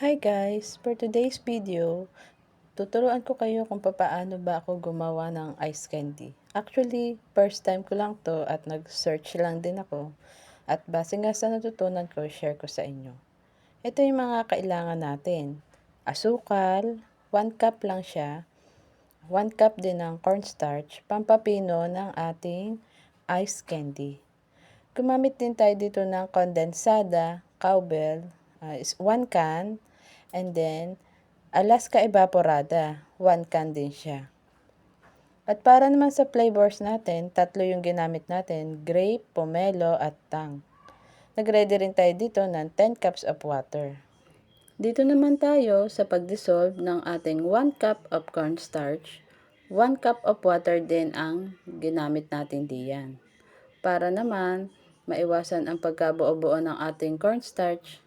Hi guys! For today's video, tuturuan ko kayo kung paano ba ako gumawa ng ice candy. Actually, first time ko lang to at nag-search lang din ako. At base nga sa natutunan ko, share ko sa inyo. Ito yung mga kailangan natin. Asukal, 1 cup lang siya. 1 cup din ng cornstarch, pampapino ng ating ice candy. Gumamit din tayo dito ng kondensada, cowbell, is 1 can, and then Alaska Evaporada, 1 can din siya. At para naman sa flavors natin, tatlo yung ginamit natin, grape, pomelo, at tang. Nag-ready rin tayo dito ng 10 cups of water. Dito naman tayo sa pag-dissolve ng ating 1 cup of cornstarch, 1 cup of water din ang ginamit natin diyan. Para naman maiwasan ang pagkabuo-buo ng ating cornstarch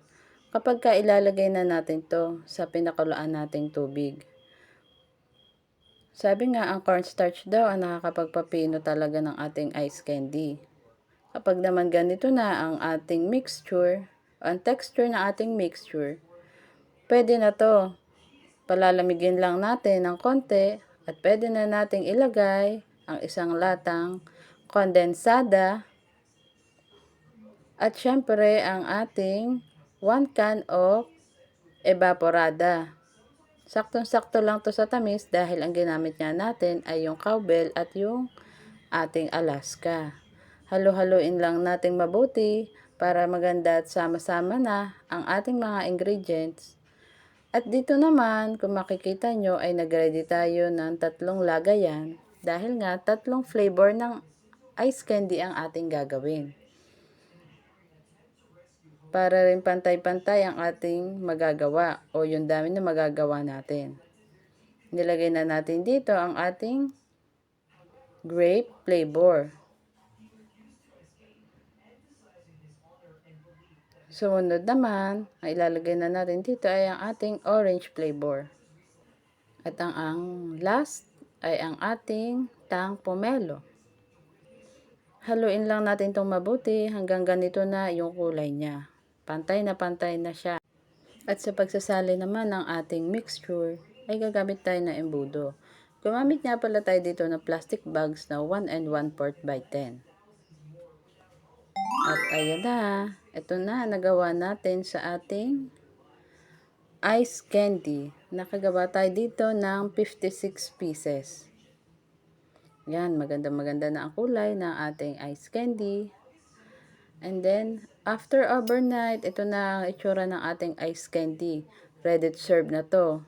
kapag ilalagay na natin to sa pinakuluan nating tubig. Sabi nga, ang cornstarch daw ang nakakapagpapino talaga ng ating ice candy. Kapag naman ganito na ang ating mixture, ang texture ng ating mixture, pwede na to. Palalamigin lang natin ng konti at pwede na nating ilagay ang isang latang kondensada at syempre ang ating 1 can of evaporada. Saktong-sakto lang to sa tamis dahil ang ginamit nga natin ay yung cowbell at yung ating Alaska. Halo-haloin lang natin mabuti para maganda at sama-sama na ang ating mga ingredients. At dito naman, kung makikita nyo ay nag-ready tayo ng 3 lagayan dahil nga 3 flavor ng ice candy ang ating gagawin. Para rin pantay-pantay ang ating magagawa o yung dami na magagawa natin. Nilagay na natin dito ang ating grape flavor. Sumunod naman, ang ilalagay na natin dito ay ang ating orange flavor. At ang last ay ang ating tang pomelo. Haluin lang natin itong mabuti hanggang ganito na yung kulay niya. Pantay na siya. At sa pagsasali naman ng ating mixture, ay gagamit tayo ng embudo. Gumamit nga pala tayo dito ng plastic bags na 1 1/4 by 10. At ayan na, ito na, nagawa natin sa ating ice candy. Nakagawa tayo dito ng 56 pieces. Yan, maganda-maganda na ang kulay ng ating ice candy. And then, after overnight, ito na ang itsura ng ating ice candy. Ready to serve na to.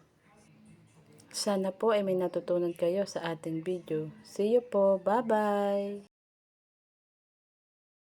Sana po ay may natutunan kayo sa ating video. See you po. Bye-bye!